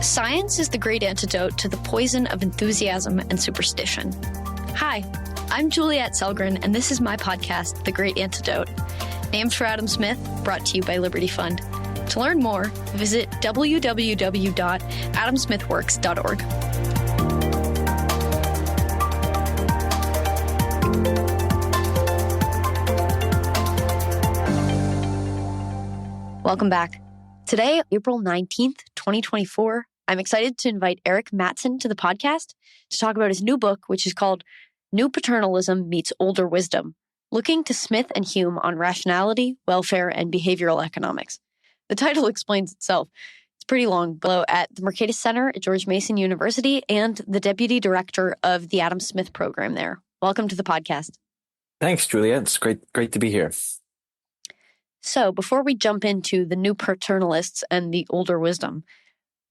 Science is the great antidote to the poison of enthusiasm and superstition. Hi, I'm Juliet Selgren, and this is my podcast, The Great Antidote, named for Adam Smith, brought to you by Liberty Fund. To learn more, visit www.adamsmithworks.org. Welcome back. Today, April 19th, 2024, I'm excited to invite Erik Matson to the podcast to talk about his new book, which is called New Paternalism Meets Older Wisdom, looking to Smith and Hume on rationality, welfare, and behavioral economics. The title explains itself. It's pretty long. Below at the Mercatus Center at George Mason University and the deputy director of the Adam Smith program there. Welcome to the podcast. Thanks, Julia. It's great to be here. So before we jump into the new paternalists and the older wisdom,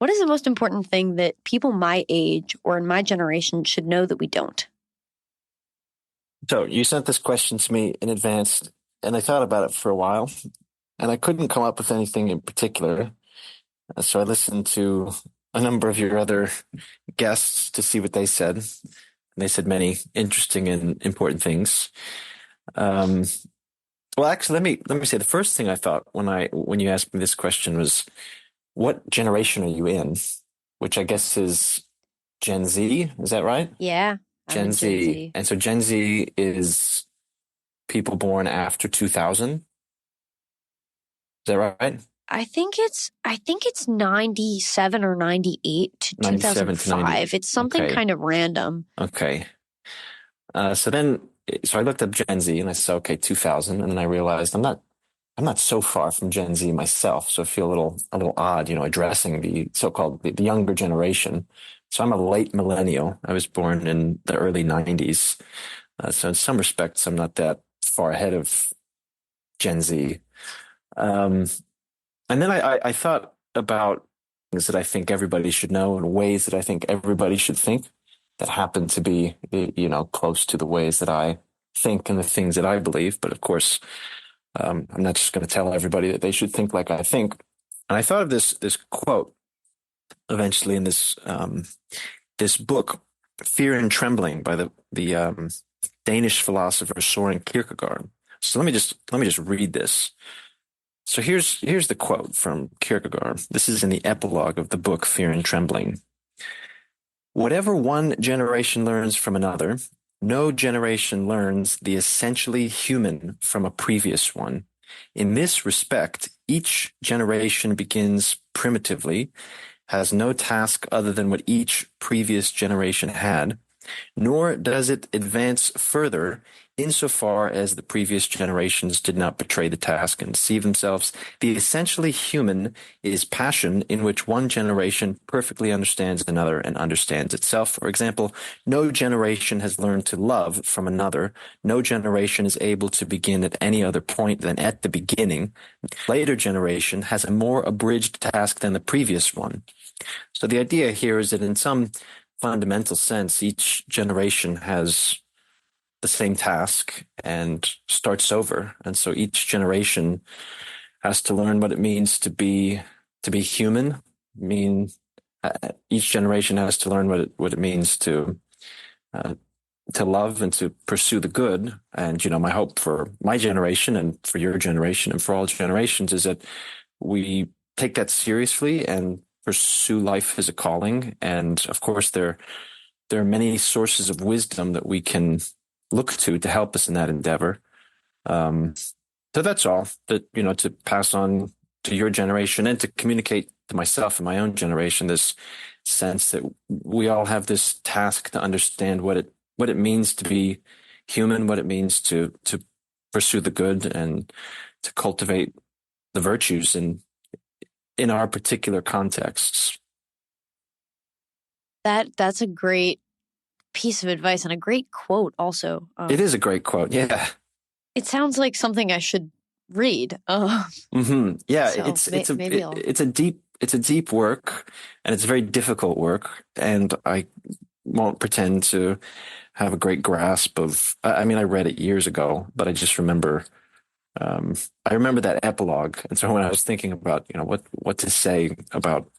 what is the most important thing that people my age or in my generation should know that we don't? So you sent this question to me in advance, and I thought about it for a while, and I couldn't come up with anything in particular. So I listened to a number of your other guests to see what they said. And they said many interesting and important things. Well, actually, let me say the first thing I thought when you asked me this question was, what generation are you in? Which I guess is Gen Z. Is that right? Yeah. Gen Z. And so Gen Z is people born after 2000. Is that right? I think it's 97 or 98 to 2005. It's something kind of random. Okay. So I looked up Gen Z and I said, okay, 2000. And then I realized I'm not so far from Gen Z myself. So I feel a little odd, addressing the so-called the younger generation. So I'm a late millennial. I was born in the early 90s. So in some respects, I'm not that far ahead of Gen Z. And then I thought about things that I think everybody should know and ways that I think everybody should think that happen to be, close to the ways that I think and the things that I believe. But of course, I'm not just going to tell everybody that they should think like I think. And I thought of this quote eventually in this book, Fear and Trembling, by the Danish philosopher Søren Kierkegaard. So let me just read this. So here's the quote from Kierkegaard. This is in the epilogue of the book Fear and Trembling. Whatever one generation learns from another, no generation learns the essentially human from a previous one. In this respect, each generation begins primitively, has no task other than what each previous generation had, nor does it advance further insofar as the previous generations did not betray the task and deceive themselves. The essentially human is passion in which one generation perfectly understands another and understands itself. For example, no generation has learned to love from another. No generation is able to begin at any other point than at the beginning. The later generation has a more abridged task than the previous one. So the idea here is that in some fundamental sense, each generation has the same task and starts over. And so each generation has to learn what it means to be human. Each generation has to learn what it means to love and to pursue the good. And, my hope for my generation and for your generation and for all generations is that we take that seriously and pursue life as a calling. And of course, there are many sources of wisdom that we can look to help us in that endeavor. So that's all that, to pass on to your generation and to communicate to myself and my own generation, this sense that we all have this task to understand what it means to be human, what it means to pursue the good and to cultivate the virtues in our particular contexts. That's a great piece of advice and a great quote also. It is a great quote. Yeah. It sounds like something I should read. Yeah. So it's a deep work and it's a very difficult work. And I won't pretend to have a great grasp of, I read it years ago, but I just remember, I remember that epilogue. And so when I was thinking about, what to say about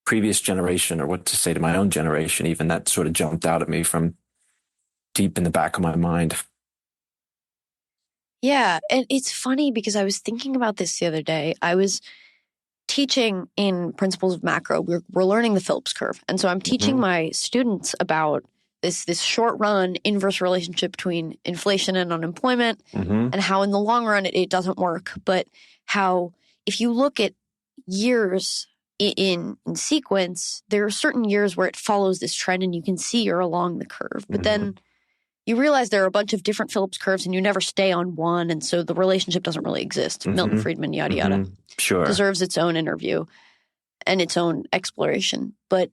previous generation, or what to say to my own generation, even, that sort of jumped out at me from deep in the back of my mind. Yeah. And it's funny because I was thinking about this the other day. I was teaching in Principles of Macro. We're learning the Phillips curve. And so I'm teaching my students about this short run inverse relationship between inflation and unemployment, and how in the long run it doesn't work. But how if you look at years in sequence, there are certain years where it follows this trend and you can see you're along the curve. But then you realize there are a bunch of different Phillips curves and you never stay on one. And so the relationship doesn't really exist. Milton Friedman, yada, yada. Sure. Deserves its own interview and its own exploration. But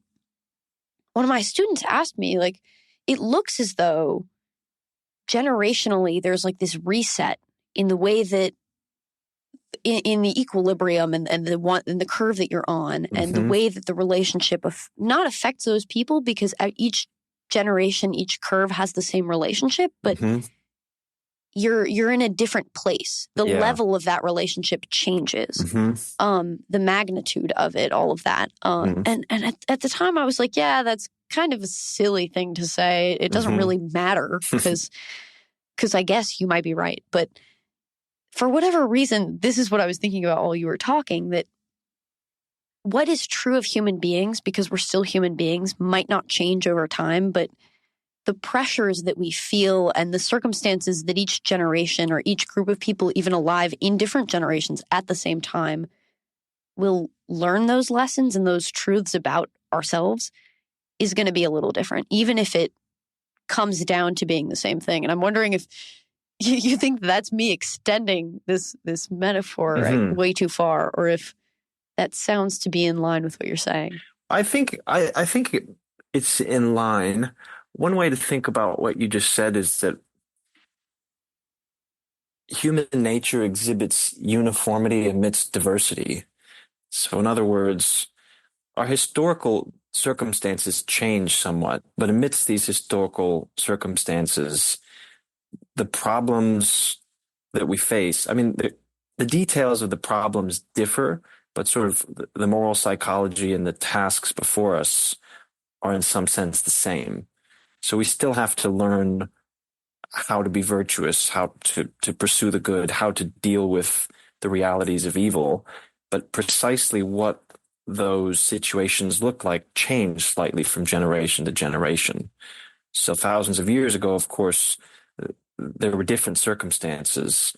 one of my students asked me, like, it looks as though generationally there's like this reset in the way that in the equilibrium and the curve that you're on, and the way that the relationship not affects those people, because at each generation, each curve has the same relationship, but you're in a different place. The level of that relationship changes. The magnitude of it, all of that. And at the time I was like, yeah, that's kind of a silly thing to say. It doesn't really matter because I guess you might be right. But for whatever reason, this is what I was thinking about while you were talking, that what is true of human beings, because we're still human beings, might not change over time, but the pressures that we feel and the circumstances that each generation or each group of people, even alive in different generations at the same time, will learn those lessons and those truths about ourselves is going to be a little different, even if it comes down to being the same thing. And I'm wondering if you think that's me extending this metaphor way too far, or if that sounds to be in line with what you're saying. I think it's in line. One way to think about what you just said is that human nature exhibits uniformity amidst diversity. So in other words, our historical circumstances change somewhat, but amidst these historical circumstances, the problems that we face, I mean, the details of the problems differ, but sort of the moral psychology and the tasks before us are in some sense the same. So we still have to learn how to be virtuous, how to pursue the good, how to deal with the realities of evil. But precisely what those situations look like change slightly from generation to generation. So thousands of years ago, of course, there were different circumstances.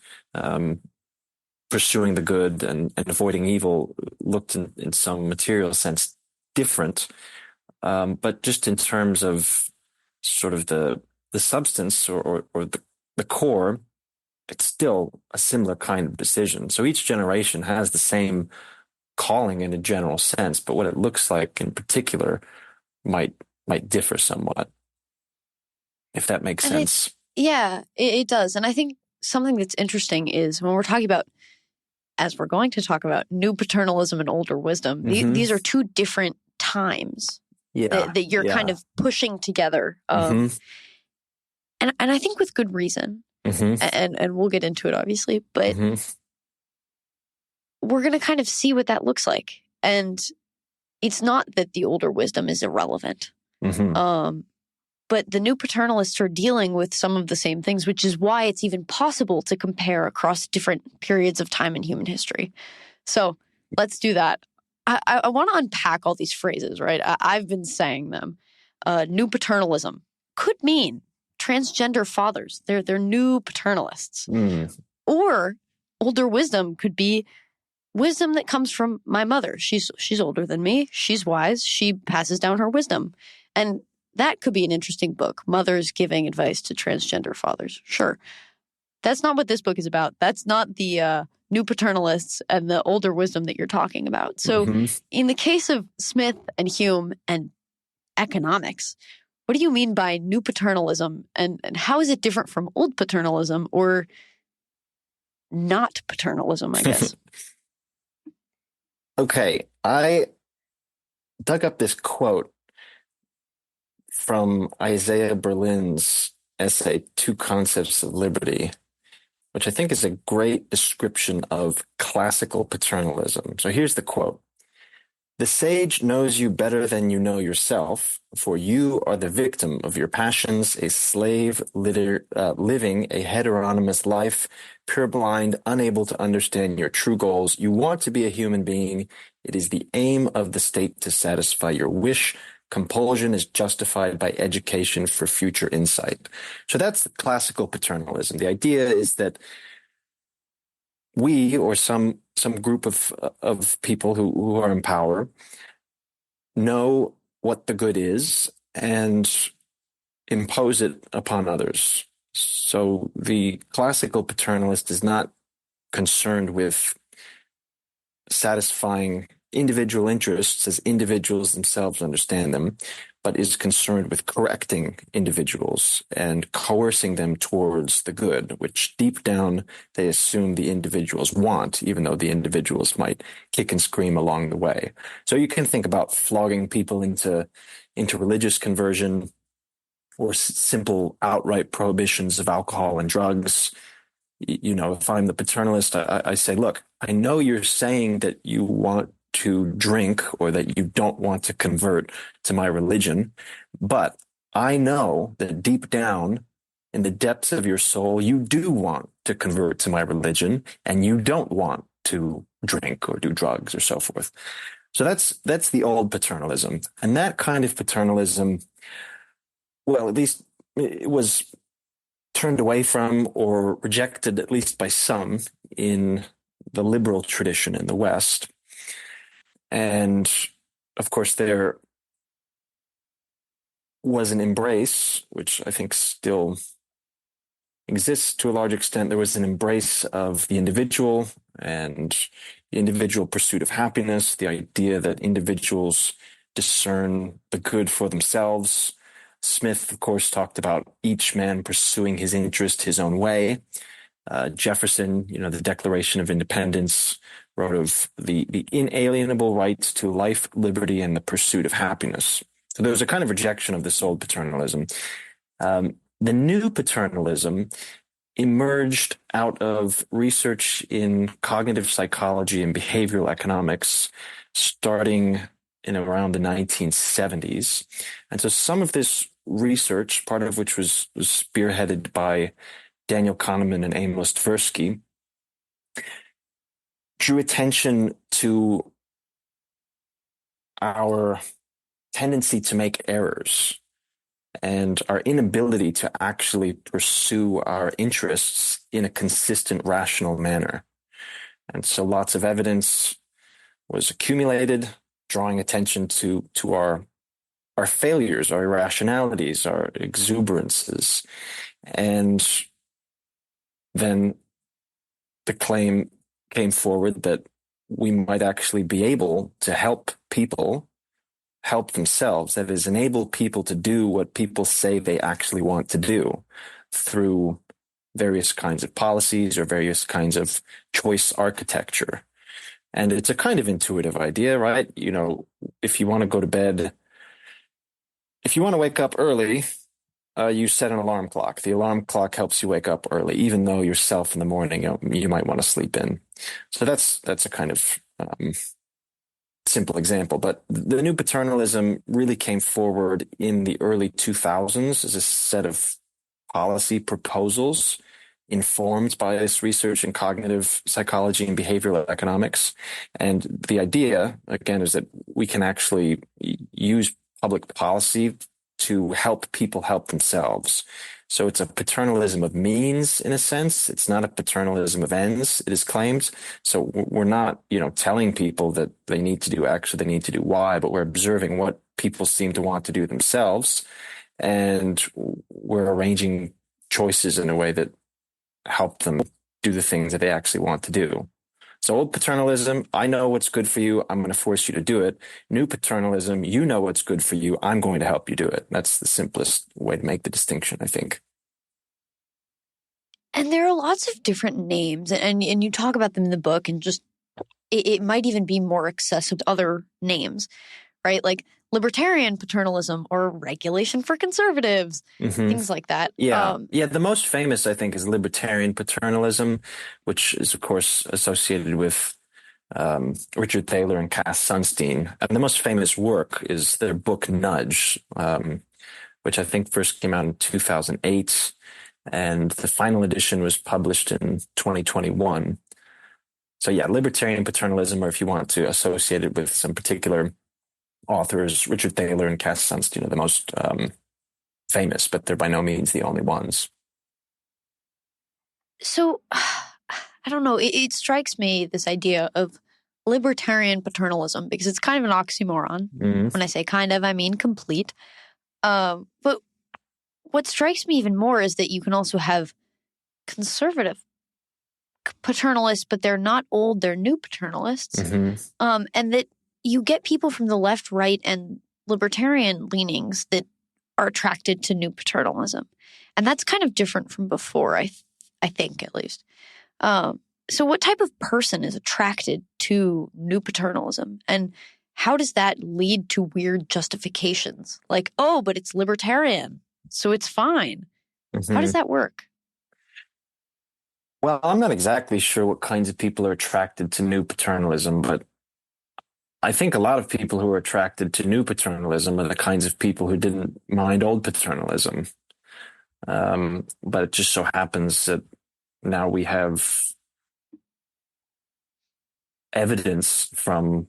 Pursuing the good and avoiding evil looked in some material sense different. But just in terms of sort of the substance or the core, it's still a similar kind of decision. So each generation has the same calling in a general sense, but what it looks like in particular might differ somewhat, if that makes sense. It does. And I think something that's interesting is when we're talking about, as we're going to talk about, new paternalism and older wisdom, these are two different times that you're kind of pushing together. And I think with good reason, and we'll get into it obviously, but we're going to kind of see what that looks like. And it's not that the older wisdom is irrelevant. But the new paternalists are dealing with some of the same things, which is why it's even possible to compare across different periods of time in human history. So let's do that. I want to unpack all these phrases, right? I've been saying them. New paternalism could mean transgender fathers. They're new paternalists. Or older wisdom could be wisdom that comes from my mother. She's older than me. She's wise. She passes down her wisdom. And that could be an interesting book. Mothers giving advice to transgender fathers. Sure. That's not what this book is about. That's not the new paternalists and the older wisdom that you're talking about. So in the case of Smith and Hume and economics, what do you mean by new paternalism? And how is it different from old paternalism, or not paternalism, I guess? Okay. I dug up this quote from Isaiah Berlin's essay, Two Concepts of Liberty, which I think is a great description of classical paternalism. So here's the quote. The sage knows you better than you know yourself, for you are the victim of your passions, a slave living a heteronymous life, purblind, unable to understand your true goals. You want to be a human being. It is the aim of the state to satisfy your wish. Compulsion is justified by education for future insight. So that's the classical paternalism. The idea is that we, or some group of people who are in power, know what the good is and impose it upon others. So the classical paternalist is not concerned with satisfying individual interests as individuals themselves understand them, but is concerned with correcting individuals and coercing them towards the good, which deep down they assume the individuals want, even though the individuals might kick and scream along the way. So you can think about flogging people into religious conversion, or simple outright prohibitions of alcohol and drugs. If I'm the paternalist, I say, look, I know you're saying that you want to drink or that you don't want to convert to my religion, but I know that deep down in the depths of your soul, you do want to convert to my religion and you don't want to drink or do drugs or so forth. So that's the old paternalism. And that kind of paternalism, well, at least it was turned away from or rejected, at least by some, in the liberal tradition in the West. And of course, there was an embrace, which I think still exists to a large extent. There was an embrace of the individual and the individual pursuit of happiness, the idea that individuals discern the good for themselves. Smith, of course, talked about each man pursuing his interest his own way. Jefferson, the Declaration of Independence, wrote of the inalienable rights to life, liberty, and the pursuit of happiness. So there was a kind of rejection of this old paternalism. The new paternalism emerged out of research in cognitive psychology and behavioral economics starting in around the 1970s. And so some of this research, part of which was spearheaded by Daniel Kahneman and Amos Tversky, drew attention to our tendency to make errors and our inability to actually pursue our interests in a consistent, rational manner. And so lots of evidence was accumulated, drawing attention to our failures, our irrationalities, our exuberances. And then the claim came forward that we might actually be able to help people help themselves, that is, enable people to do what people say they actually want to do through various kinds of policies or various kinds of choice architecture. And it's a kind of intuitive idea, right? If you want to go to bed, if you want to wake up early, you set an alarm clock. The alarm clock helps you wake up early, even though yourself in the morning, you might want to sleep in. So that's a kind of simple example. But the new paternalism really came forward in the early 2000s as a set of policy proposals informed by this research in cognitive psychology and behavioral economics. And the idea, again, is that we can actually use public policy to help people help themselves. So it's a paternalism of means, in a sense. It's not a paternalism of ends, it is claimed. So we're not, telling people that they need to do X or they need to do Y, but we're observing what people seem to want to do themselves. And we're arranging choices in a way that help them do the things that they actually want to do. So old paternalism, I know what's good for you, I'm going to force you to do it. New paternalism, you know what's good for you, I'm going to help you do it. That's the simplest way to make the distinction, I think. And there are lots of different names, and you talk about them in the book, and just it might even be more excessive to other names, right? Like libertarian paternalism or regulation for conservatives, things like that. Yeah. The most famous, I think, is libertarian paternalism, which is, of course, associated with Richard Thaler and Cass Sunstein. And the most famous work is their book Nudge, which I think first came out in 2008. And the final edition was published in 2021. So yeah, libertarian paternalism, or if you want to associate it with some particular authors, Richard Thaler and Cass Sunstein are the most famous, but they're by no means the only ones. So, I don't know. It strikes me, this idea of libertarian paternalism, because it's kind of an oxymoron. Mm-hmm. When I say kind of, I mean complete. But what strikes me even more is that you can also have conservative paternalists, but they're not old, they're new paternalists. Mm-hmm. And that you get people from the left, right, and libertarian leanings that are attracted to new paternalism. And that's kind of different from before, I think, at least. So what type of person is attracted to new paternalism? And how does that lead to weird justifications? Like, oh, but it's libertarian, so it's fine. Mm-hmm. How does that work? Well, I'm not exactly sure what kinds of people are attracted to new paternalism, but I think a lot of people who are attracted to new paternalism are the kinds of people who didn't mind old paternalism. But it just so happens that now we have evidence from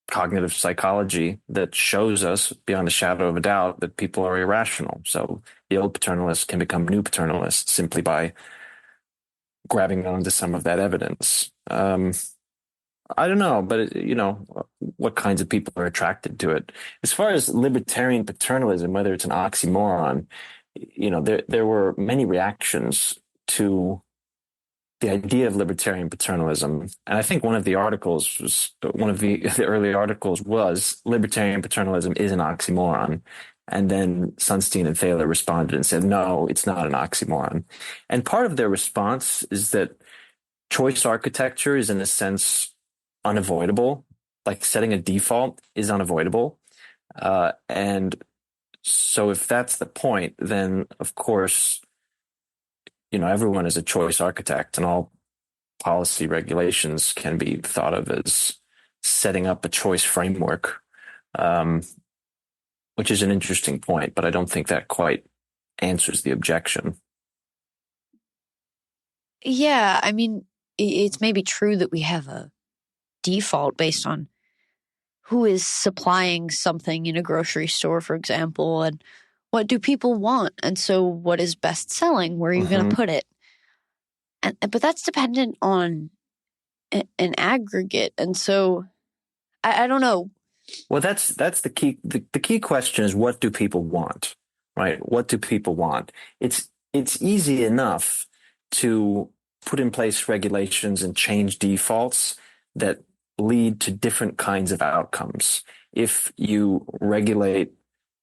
cognitive psychology that shows us beyond a shadow of a doubt that people are irrational. So the old paternalists can become new paternalists simply by grabbing onto some of that evidence. I don't know, but what kinds of people are attracted to it. As far as libertarian paternalism, whether it's an oxymoron, there were many reactions to the idea of libertarian paternalism. And I think one of the early articles was libertarian paternalism is an oxymoron. And then Sunstein and Thaler responded and said, no, it's not an oxymoron. And part of their response is that choice architecture is in a sense unavoidable. Like setting a default is unavoidable. And so if that's the point, then of course, everyone is a choice architect, and all policy regulations can be thought of as setting up a choice framework, which is an interesting point, but I don't think that quite answers the objection. Yeah, I mean, it's maybe true that we have a default based on who is supplying something in a grocery store, for example, and what do people want? And so what is best selling? Where are you going to put it? But that's dependent on an aggregate. And so I don't know. Well, that's the key. The key question is, what do people want, right? What do people want? It's easy enough to put in place regulations and change defaults that lead to different kinds of outcomes. If you regulate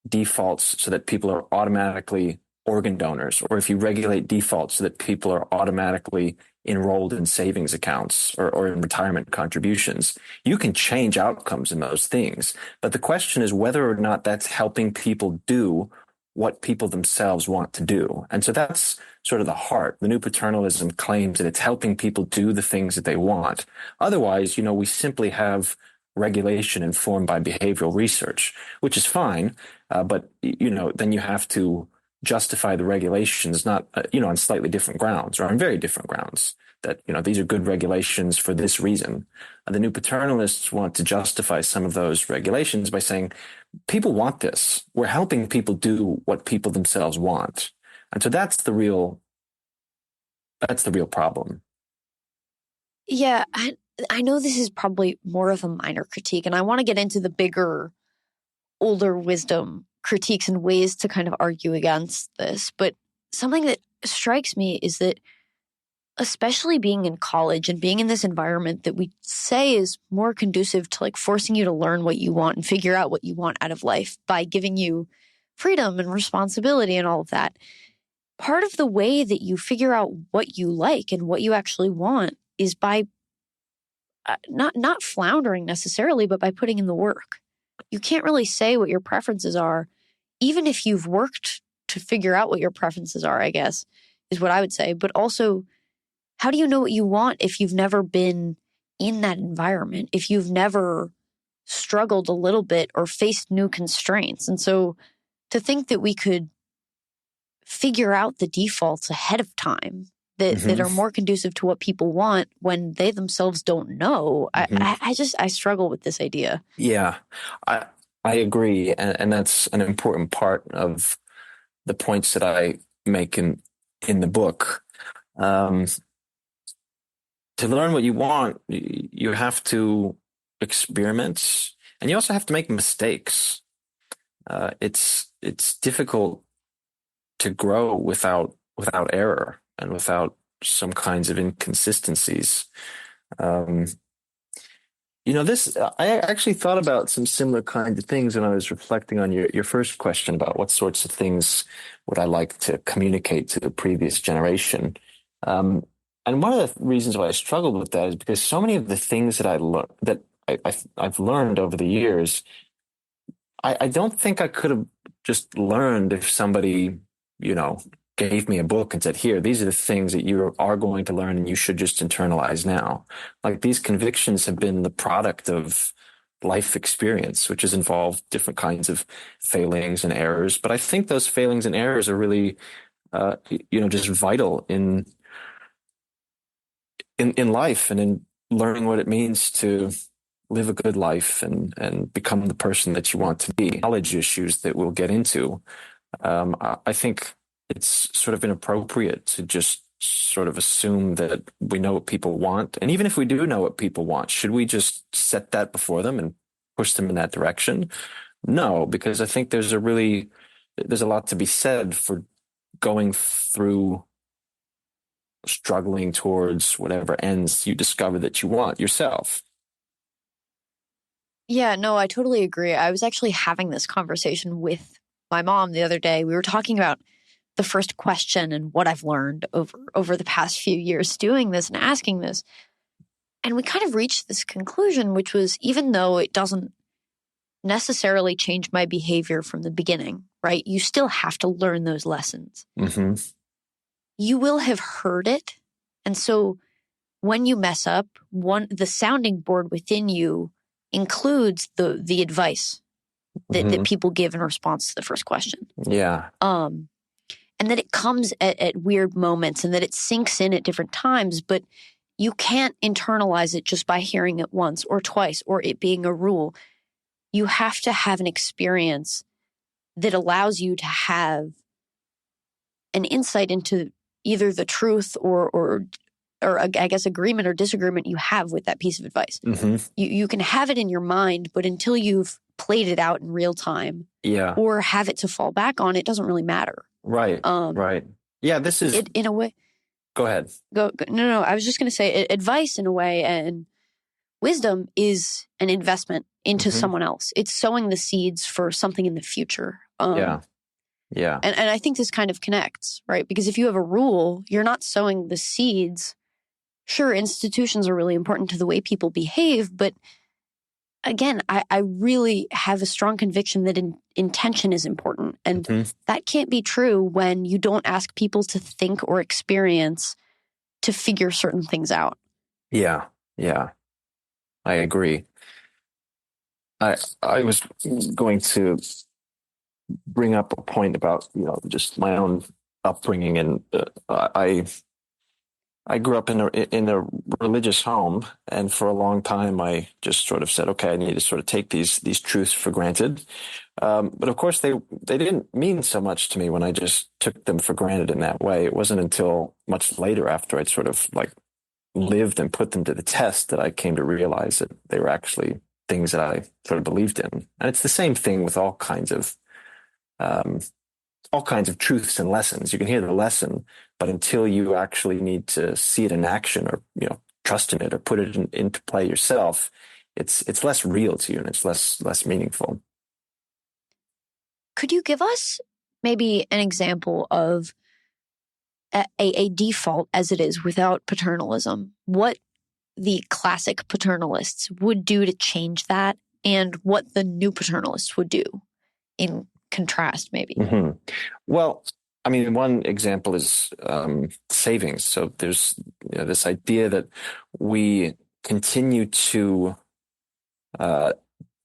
defaults so that people are automatically organ donors, or if you regulate defaults so that people are automatically enrolled in savings accounts or in retirement contributions, you can change outcomes in those things. But the question is whether or not that's helping people do what people themselves want to do. And so that's sort of the heart. The new paternalism claims that it's helping people do the things that they want. Otherwise, we simply have regulation informed by behavioral research, which is fine. But then you have to justify the regulations, not, on slightly different grounds or on very different grounds, that, these are good regulations for this reason. The new paternalists want to justify some of those regulations by saying, people want this. We're helping people do what people themselves want. And so that's the real problem. Yeah, I know this is probably more of a minor critique, and I want to get into the bigger, older wisdom critiques and ways to kind of argue against this. But something that strikes me is that, especially being in college and being in this environment that we say is more conducive to like forcing you to learn what you want and figure out what you want out of life by giving you freedom and responsibility and all of that. Part of the way that you figure out what you like and what you actually want is by not floundering necessarily, but by putting in the work. You can't really say what your preferences are, even if you've worked to figure out what your preferences are, I guess, is what I would say. But also, how do you know what you want if you've never been in that environment if you've never struggled a little bit or faced new constraints. And so to think that we could figure out the defaults ahead of time that are more conducive to what people want when they themselves don't know, I struggle with this idea. Yeah, I agree, and that's an important part of the points that I make in the book. To learn what you want, you have to experiment, and you also have to make mistakes. It's difficult to grow without error and without some kinds of inconsistencies. Um, I actually thought about some similar kinds of things when I was reflecting on your first question about what sorts of things would I like to communicate to the previous generation. And one of the reasons why I struggled with that is because so many of the things that I've learned over the years, I don't think I could have just learned if somebody, gave me a book and said, here, these are the things that you are going to learn and you should just internalize now. Like, these convictions have been the product of life experience, which has involved different kinds of failings and errors. But I think those failings and errors are really, just vital in life and in learning what it means to live a good life and become the person that you want to be. Knowledge issues that we'll get into. I think it's sort of inappropriate to just sort of assume that we know what people want. And even if we do know what people want, should we just set that before them and push them in that direction? No, because I think there's a lot to be said for going through struggling towards whatever ends you discover that you want yourself. Yeah, no, I totally agree. I was actually having this conversation with my mom the other day. We were talking about the first question and what I've learned over the past few years doing this and asking this. And we kind of reached this conclusion, which was, even though it doesn't necessarily change my behavior from the beginning, right? You still have to learn those lessons. Mm-hmm. You will have heard it. And so when you mess up, the sounding board within you includes the advice that people give in response to the first question. Yeah. And that it comes at weird moments and that it sinks in at different times, but you can't internalize it just by hearing it once or twice or it being a rule. You have to have an experience that allows you to have an insight into either the truth or I guess agreement or disagreement you have with that piece of advice. Mm-hmm. You can have it in your mind, but until you've played it out in real time, or have it to fall back on, it doesn't really matter. Right. Right. Yeah, this is it in a way. Go ahead. No. I was just going to say, advice in a way and wisdom is an investment into someone else. It's sowing the seeds for something in the future. Yeah. And I think this kind of connects, right? Because if you have a rule, you're not sowing the seeds. Sure, institutions are really important to the way people behave, but again, I really have a strong conviction that intention is important. And that can't be true when you don't ask people to think or experience to figure certain things out. Yeah. I agree. I was going to bring up a point about, just my own upbringing. And I grew up in a religious home, and for a long time I just sort of said, okay, I need to sort of take these truths for granted. But of course they didn't mean so much to me when I just took them for granted in that way. It wasn't until much later, after I'd sort of like lived and put them to the test, that I came to realize that they were actually things that I sort of believed in. And it's the same thing with all kinds of truths and lessons. You can hear the lesson, but until you actually need to see it in action, or trust in it, or put it into play yourself, it's less real to you, and it's less meaningful. Could you give us maybe an example of a default as it is without paternalism? What the classic paternalists would do to change that, and what the new paternalists would do in contrast, maybe? Well, I mean, one example is savings. So there's this idea that we continue to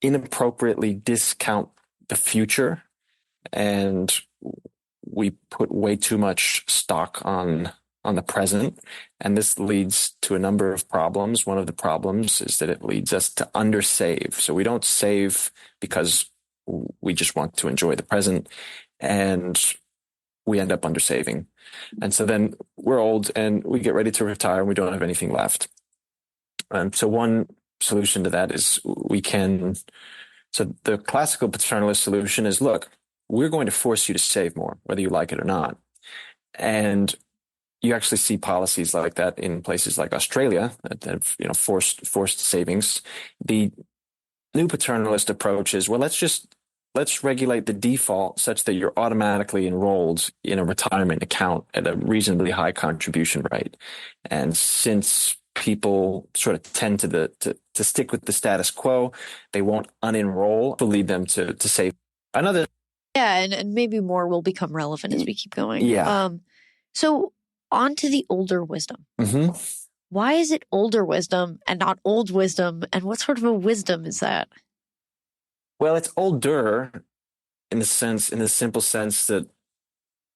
inappropriately discount the future, and we put way too much stock on the present, and this leads to a number of problems. One of the problems is that it leads us to undersave. So we don't save because we just want to enjoy the present, and we end up undersaving. And so then we're old and we get ready to retire and we don't have anything left. So one solution to that is so the classical paternalist solution is, look, we're going to force you to save more, whether you like it or not. And you actually see policies like that in places like Australia that have, forced savings. The new paternalist approach is, well, let's regulate the default such that you're automatically enrolled in a retirement account at a reasonably high contribution rate. And since people sort of tend to stick with the status quo, they won't unenroll to lead them to save. Another. Yeah, and maybe more will become relevant as we keep going. Yeah. So on to the older wisdom. Mm-hmm. Why is it older wisdom and not old wisdom? And what sort of a wisdom is that? Well, it's older in the simple sense that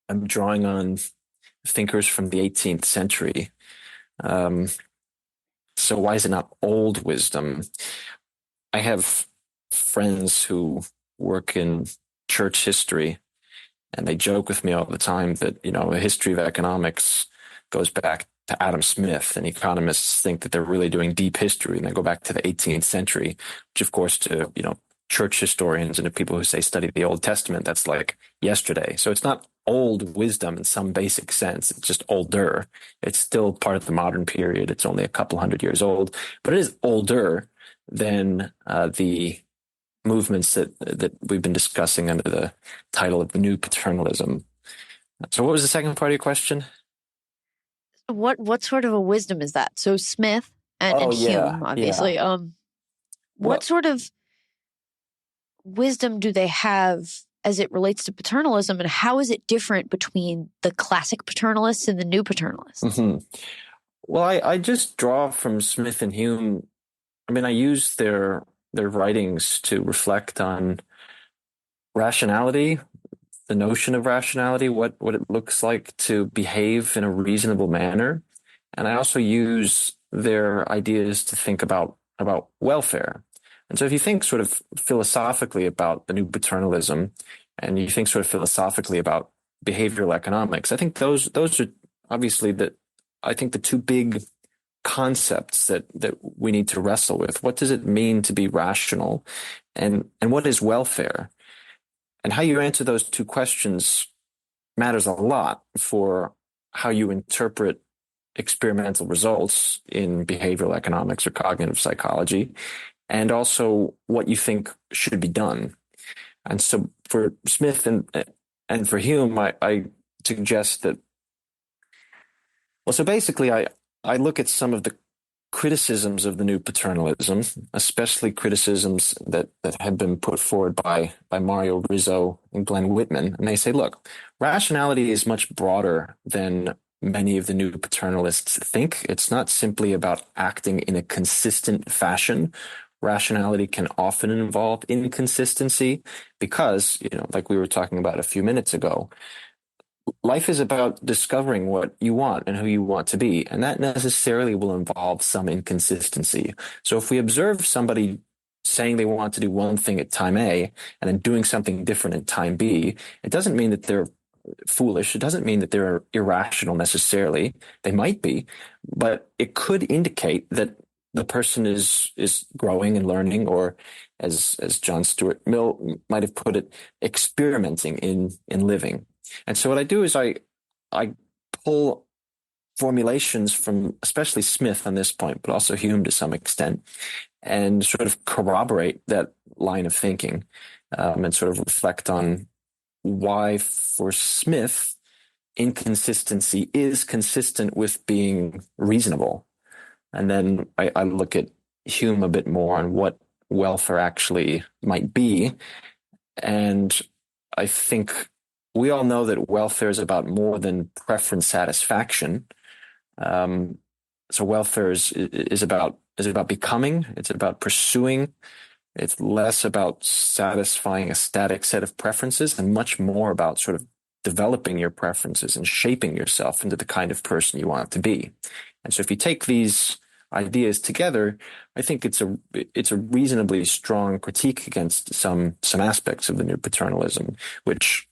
I'm drawing on thinkers from the 18th century. So why is it not old wisdom? I have friends who work in church history, and they joke with me all the time that, the history of economics goes back to Adam Smith, and economists think that they're really doing deep history, and they go back to the 18th century, which of course to, church historians and to people who say study the Old Testament, that's like yesterday. So it's not old wisdom in some basic sense. It's just older. It's still part of the modern period. It's only a couple hundred years old, but it is older than the movements that we've been discussing under the title of New Paternalism. So what was the second part of your question? What sort of a wisdom is that? So Smith and Hume, obviously. Yeah. What sort of wisdom do they have as it relates to paternalism, and how is it different between the classic paternalists and the new paternalists? Mm-hmm. Well, I just draw from Smith and Hume. I mean, I use their writings to reflect on rationality, the notion of rationality, what it looks like to behave in a reasonable manner. And I also use their ideas to think about welfare. And so if you think sort of philosophically about the new paternalism, and you think sort of philosophically about behavioral economics, I think those are obviously the two big concepts that we need to wrestle with. What does it mean to be rational, and what is welfare? And how you answer those two questions matters a lot for how you interpret experimental results in behavioral economics or cognitive psychology, and also what you think should be done. And so for Smith and for Hume, I suggest that, well, so basically I look at some of the criticisms of the new paternalism, especially criticisms that have been put forward by Mario Rizzo and Glenn Whitman. And they say, look, rationality is much broader than many of the new paternalists think. It's not simply about acting in a consistent fashion. Rationality can often involve inconsistency because, like we were talking about a few minutes ago, life is about discovering what you want and who you want to be, and that necessarily will involve some inconsistency. So if we observe somebody saying they want to do one thing at time A and then doing something different at time B, it doesn't mean that they're foolish. It doesn't mean that they're irrational necessarily. They might be, but it could indicate that the person is growing and learning, or as John Stuart Mill might have put it, experimenting in living. And so what I do is I pull formulations from especially Smith on this point, but also Hume to some extent, and sort of corroborate that line of thinking, and sort of reflect on why for Smith inconsistency is consistent with being reasonable. And then I look at Hume a bit more on what welfare actually might be. And I think we all know that welfare is about more than preference satisfaction. So welfare is about becoming. It's about pursuing. It's less about satisfying a static set of preferences and much more about sort of developing your preferences and shaping yourself into the kind of person you want to be. And so if you take these ideas together, I think it's a reasonably strong critique against some aspects of the new paternalism, which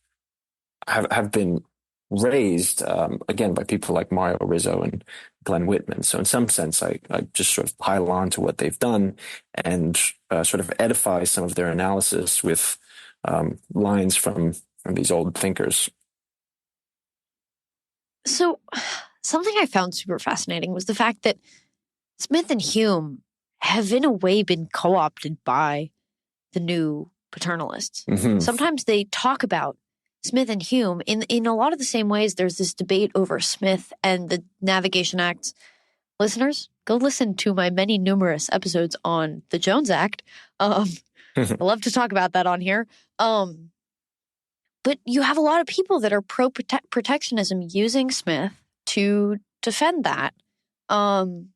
have been raised again by people like Mario Rizzo and Glenn Whitman. So in some sense, I just sort of pile on to what they've done and sort of edify some of their analysis with lines from these old thinkers. So something I found super fascinating was the fact that Smith and Hume have in a way been co-opted by the new paternalists. Mm-hmm. Sometimes they talk about Smith and Hume in a lot of the same ways. There's this debate over Smith and the Navigation Acts. Listeners, go listen to my many numerous episodes on the Jones Act. I love to talk about that on here. But you have a lot of people that are pro-protectionism using Smith to defend that. And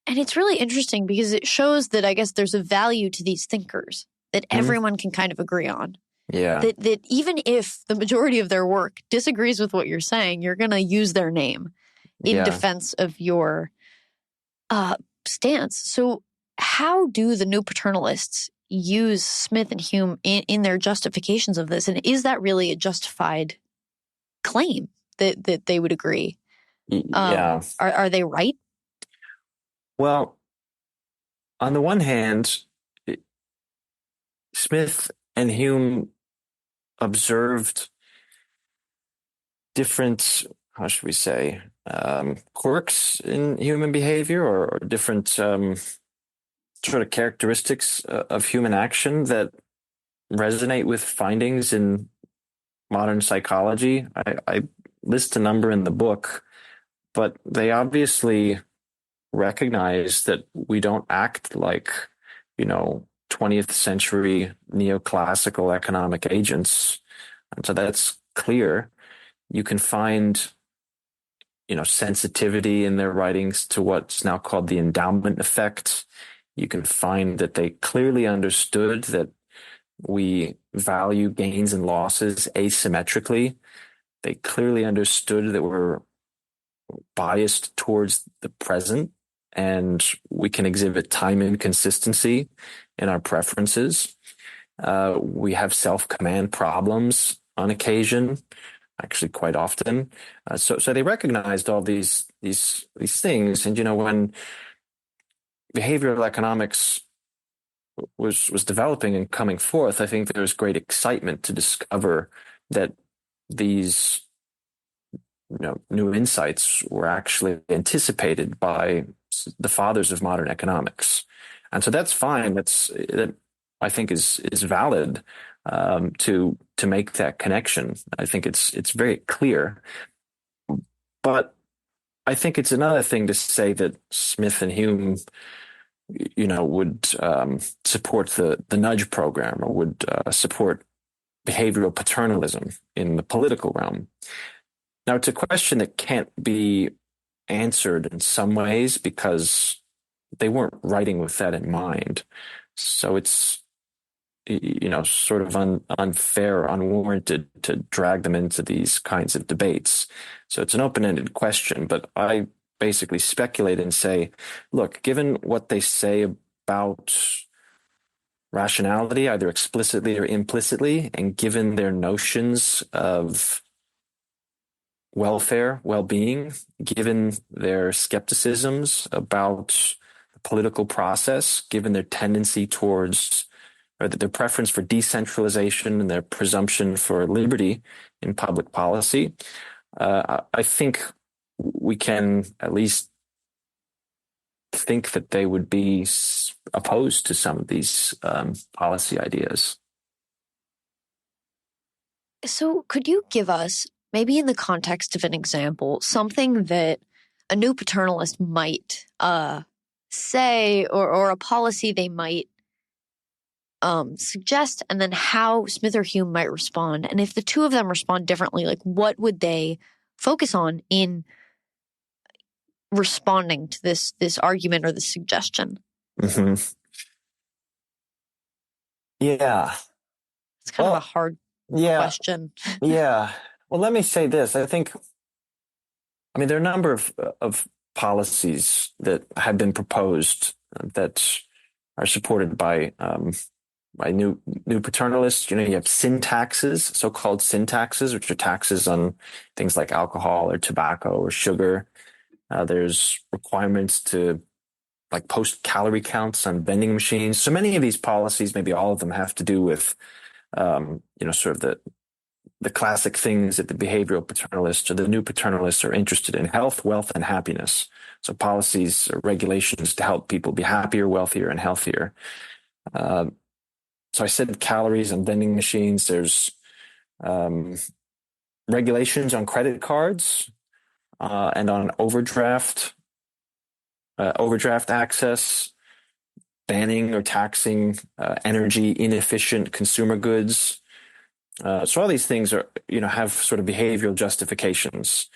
it's really interesting because it shows that I guess there's a value to these thinkers that everyone can kind of agree on. Yeah. That even if the majority of their work disagrees with what you're saying, you're going to use their name in defense of your stance. So how do the new paternalists use Smith and Hume in their justifications of this? And is that really a justified claim that they would agree? Yeah. Are they right? Well, on the one hand, Smith and Hume observed different, how should we say, quirks in human behavior or different sort of characteristics of human action that resonate with findings in modern psychology. I list a number in the book, but they obviously recognize that we don't act like, 20th century neoclassical economic agents. And so that's clear. You can find, sensitivity in their writings to what's now called the endowment effect. You can find that they clearly understood that we value gains and losses asymmetrically. They clearly understood that we're biased towards the present and we can exhibit time inconsistency in our preferences. We have self-command problems on occasion, actually quite often. So they recognized all these things. And, when behavioral economics was developing and coming forth, I think there was great excitement to discover that these new insights were actually anticipated by the fathers of modern economics. And so that's fine. That I think is valid to make that connection. I think it's very clear. But I think it's another thing to say that Smith and Hume, would support the nudge program or would support behavioral paternalism in the political realm. Now, it's a question that can't be answered in some ways because they weren't writing with that in mind. So it's, sort of unfair, unwarranted to drag them into these kinds of debates. So it's an open-ended question, but I basically speculate and say, look, given what they say about rationality, either explicitly or implicitly, and given their notions of welfare, well-being, given their skepticisms about the political process, given their tendency towards, or their preference for decentralization and their presumption for liberty in public policy, I think we can at least think that they would be opposed to some of these policy ideas. So could you give us, maybe in the context of an example, something that a new paternalist might say or a policy they might suggest, and then how Smith or Hume might respond? And if the two of them respond differently, like what would they focus on in responding to this argument or this suggestion? Hmm. Yeah. It's kind of a hard yeah, question. yeah. Well, let me say this. There are a number of policies that have been proposed that are supported by new paternalists. You have sin taxes, so-called sin taxes, which are taxes on things like alcohol or tobacco or sugar. There's requirements to like post calorie counts on vending machines. So many of these policies, maybe all of them, have to do with sort of the classic things that the behavioral paternalists or the new paternalists are interested in: health, wealth, and happiness. So policies or regulations to help people be happier, wealthier, and healthier. So I said calories on vending machines. There's regulations on credit cards and on overdraft access, banning or taxing energy inefficient consumer goods. So all these things have sort of behavioral justifications.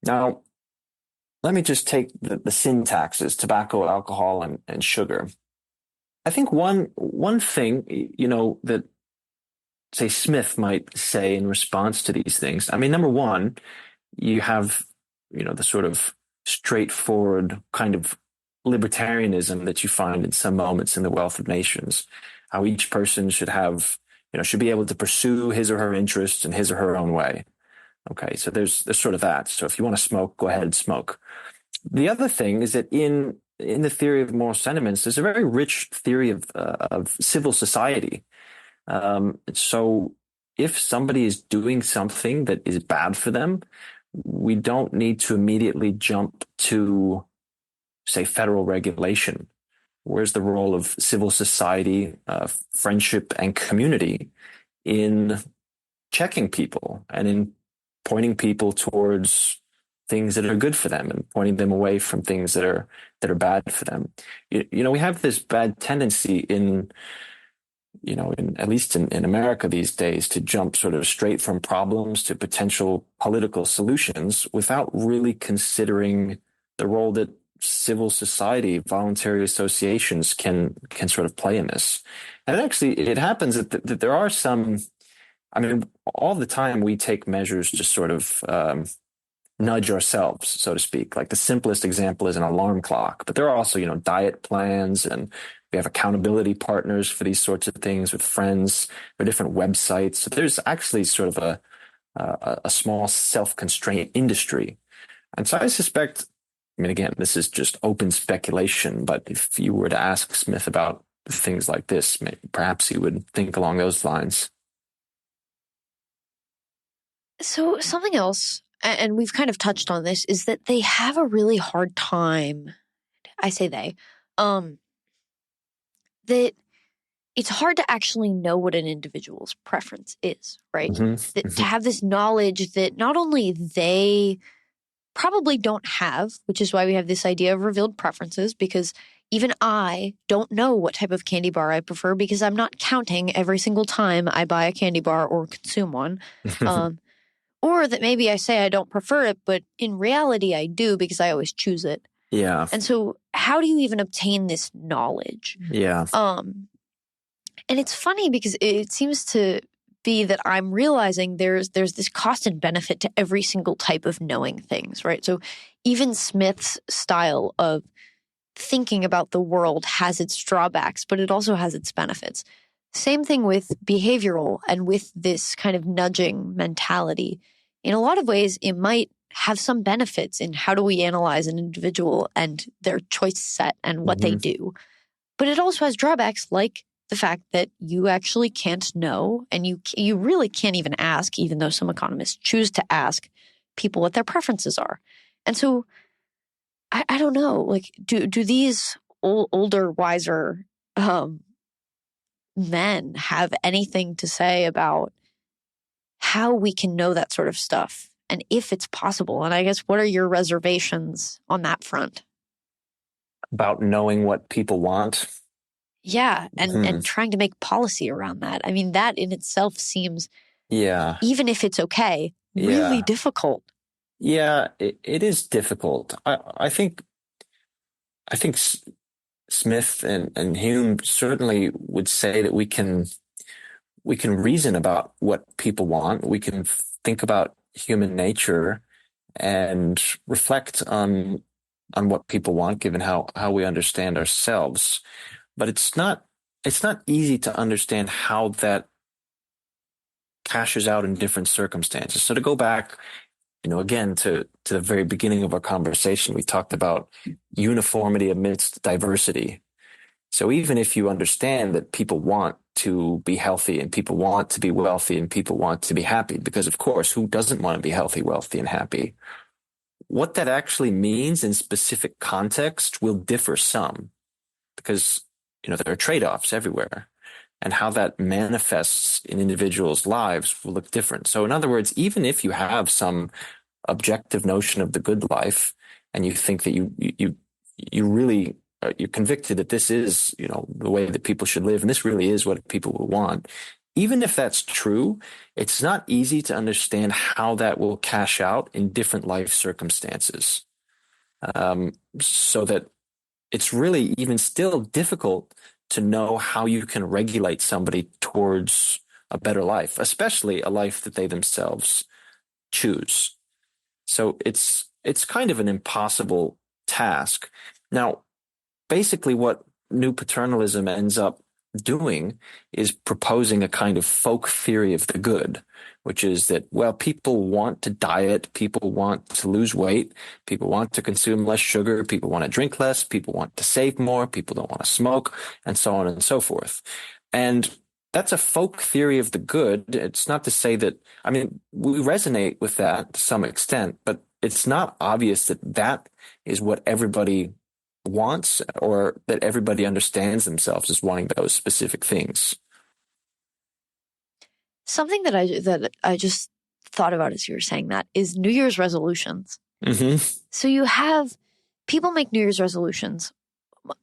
Now, let me just take the sin taxes: tobacco, alcohol, and sugar. I think one thing, that say Smith might say in response to these things. Number one, you have, the sort of straightforward kind of libertarianism that you find in some moments in The Wealth of Nations, how each person should have, should be able to pursue his or her interests in his or her own way. Okay, so there's sort of that. So if you want to smoke, go ahead and smoke. The other thing is that in the theory of moral sentiments, there's a very rich theory of civil society. So if somebody is doing something that is bad for them, we don't need to immediately jump to, say, federal regulation. Where's the role of civil society, friendship, and community in checking people and in pointing people towards things that are good for them and pointing them away from things that are bad for them? We have this bad tendency in at least in America these days, to jump sort of straight from problems to potential political solutions without really considering the role that civil society, voluntary associations can sort of play in this. And actually, it happens that there are some. All the time we take measures to sort of nudge ourselves, so to speak. Like the simplest example is an alarm clock, but there are also, diet plans, and we have accountability partners for these sorts of things with friends or different websites. So there's actually sort of a small self-constraint industry. And so I suspect, again, this is just open speculation, but if you were to ask Smith about things like this, perhaps he would think along those lines. So something else, and we've kind of touched on this, is that they have a really hard time. I say they, that it's hard to actually know what an individual's preference is, right? To have this knowledge that not only they probably don't have, which is why we have this idea of revealed preferences, because even I don't know what type of candy bar I prefer because I'm not counting every single time I buy a candy bar or consume one. Or that maybe I say I don't prefer it, but in reality I do because I always choose it. Yeah. And so how do you even obtain this knowledge? Yeah. And it's funny because it seems to be that I'm realizing there's this cost and benefit to every single type of knowing things, right? So even Smith's style of thinking about the world has its drawbacks, but it also has its benefits. Same thing with behavioral and with this kind of nudging mentality. In a lot of ways, it might have some benefits in how do we analyze an individual and their choice set and what they do. But it also has drawbacks like the fact that you actually can't know, and you really can't even ask, even though some economists choose to ask people what their preferences are. And so I don't know, like, do these older, wiser men have anything to say about how we can know that sort of stuff and if it's possible? And I guess, what are your reservations on that front? About knowing what people want? Yeah, and trying to make policy around that. That in itself seems, yeah, even if it's okay, really difficult. Yeah, it is difficult. I think Smith and Hume certainly would say that we can reason about what people want. We can think about human nature and reflect on what people want, given how we understand ourselves. But it's not easy to understand how that cashes out in different circumstances. So to go back, again to the very beginning of our conversation, we talked about uniformity amidst diversity. So even if you understand that people want to be healthy and people want to be wealthy and people want to be happy, because of course, who doesn't want to be healthy, wealthy, and happy? What that actually means in specific context will differ some because, there are trade-offs everywhere, and how that manifests in individuals' lives will look different. So in other words, even if you have some objective notion of the good life and you think that you really you're convicted that this is the way that people should live and this really is what people will want, even if that's true, it's not easy to understand how that will cash out in different life circumstances, so that it's really even still difficult to know how you can regulate somebody towards a better life, especially a life that they themselves choose. So it's kind of an impossible task. Now, basically what new paternalism ends up doing is proposing a kind of folk theory of the good, which is that, well, people want to diet, people want to lose weight, people want to consume less sugar, people want to drink less, people want to save more, people don't want to smoke, and so on and so forth. And that's a folk theory of the good. It's not to say that, I mean, we resonate with that to some extent, but it's not obvious that that is what everybody wants or that everybody understands themselves as wanting those specific things. Something that I just thought about as you were saying that is New Year's resolutions. Mm-hmm. So you have people make New Year's resolutions.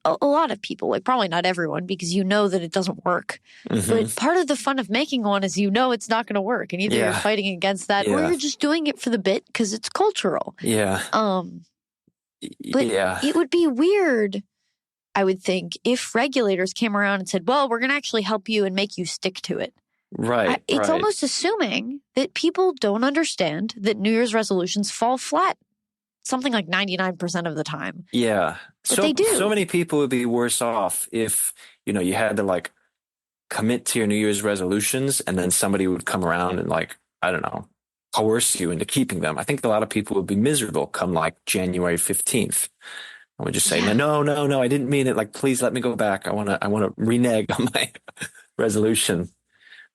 A lot of people, like probably not everyone, because you know that it doesn't work. Mm-hmm. But part of the fun of making one is it's not going to work, and either you're fighting against that or you're just doing it for the bit because it's cultural. Yeah. But it would be weird, I would think, if regulators came around and said, well, we're going to actually help you and make you stick to it. Right. It's almost assuming that people don't understand that New Year's resolutions fall flat something like 99% of the time. Yeah. But they do. So many people would be worse off if, you had to like commit to your New Year's resolutions and then somebody would come around and like, I don't know, coerce you into keeping them. I think a lot of people would be miserable come like January 15th. I would just say, no, I didn't mean it. Like, please let me go back. I want to renege on my resolution.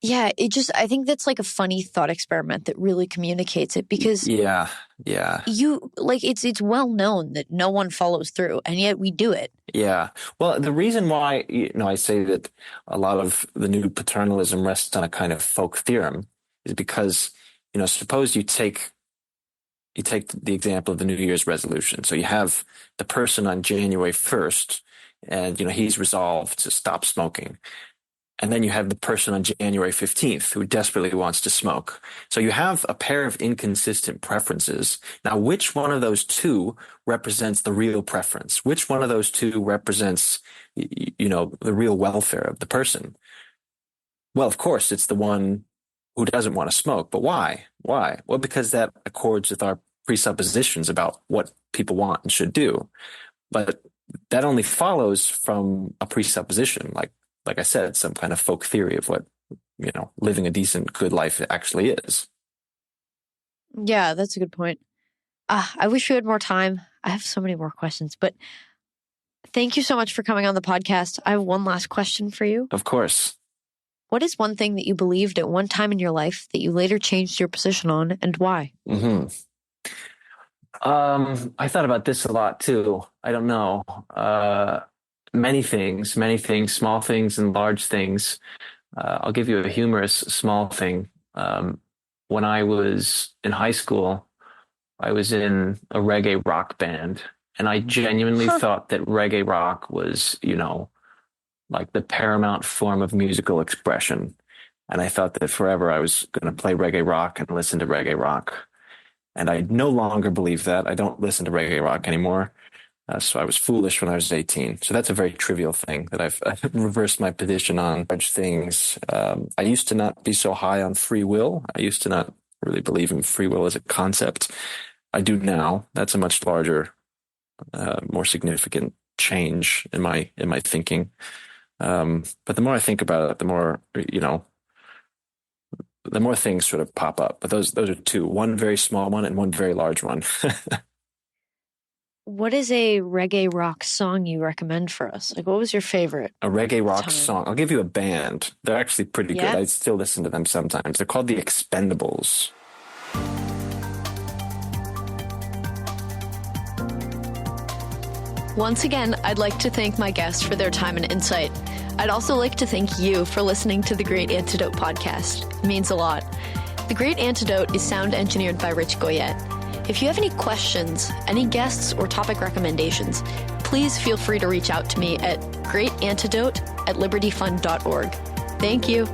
Yeah, I think that's like a funny thought experiment that really communicates it because yeah, it's well known that no one follows through, and yet we do it. Yeah. Well, the reason why, I say that a lot of the new paternalism rests on a kind of folk theorem is because, suppose you take the example of the New Year's resolution. So you have the person on January 1st and, he's resolved to stop smoking. And then you have the person on January 15th who desperately wants to smoke. So you have a pair of inconsistent preferences. Now, which one of those two represents the real preference? Which one of those two represents, the real welfare of the person? Well, of course, it's the one who doesn't want to smoke. But why? Why? Well, because that accords with our presuppositions about what people want and should do. But that only follows from a presupposition, like I said, some kind of folk theory of what, living a decent, good life actually is. Yeah, that's a good point. I wish we had more time. I have so many more questions, but thank you so much for coming on the podcast. I have one last question for you. Of course. What is one thing that you believed at one time in your life that you later changed your position on, and why? Mm-hmm. I thought about this a lot too. I don't know. Many things, small things and large things. I'll give you a humorous small thing. When I was in high school, I was in a reggae rock band, and I genuinely thought that reggae rock was, like the paramount form of musical expression. And I thought that forever I was going to play reggae rock and listen to reggae rock. And I no longer believe that. I don't listen to reggae rock anymore. So I was foolish when I was 18. So that's a very trivial thing that I've reversed my position on. Such things. I used to not be so high on free will. I used to not really believe in free will as a concept. I do now. That's a much larger, more significant change in my thinking. But the more I think about it, the more, the more things sort of pop up. But those are two, one very small one and one very large one. What is a reggae rock song you recommend for us? Like, what was your favorite? A reggae rock song. I'll give you a band. They're actually pretty good. I still listen to them sometimes. They're called the Expendables. Once again, I'd like to thank my guests for their time and insight. I'd also like to thank you for listening to the Great Antidote podcast. It means a lot. The Great Antidote is sound engineered by Rich Goyette. If you have any questions, any guests, or topic recommendations, please feel free to reach out to me at greatantidote@libertyfund.org. Thank you.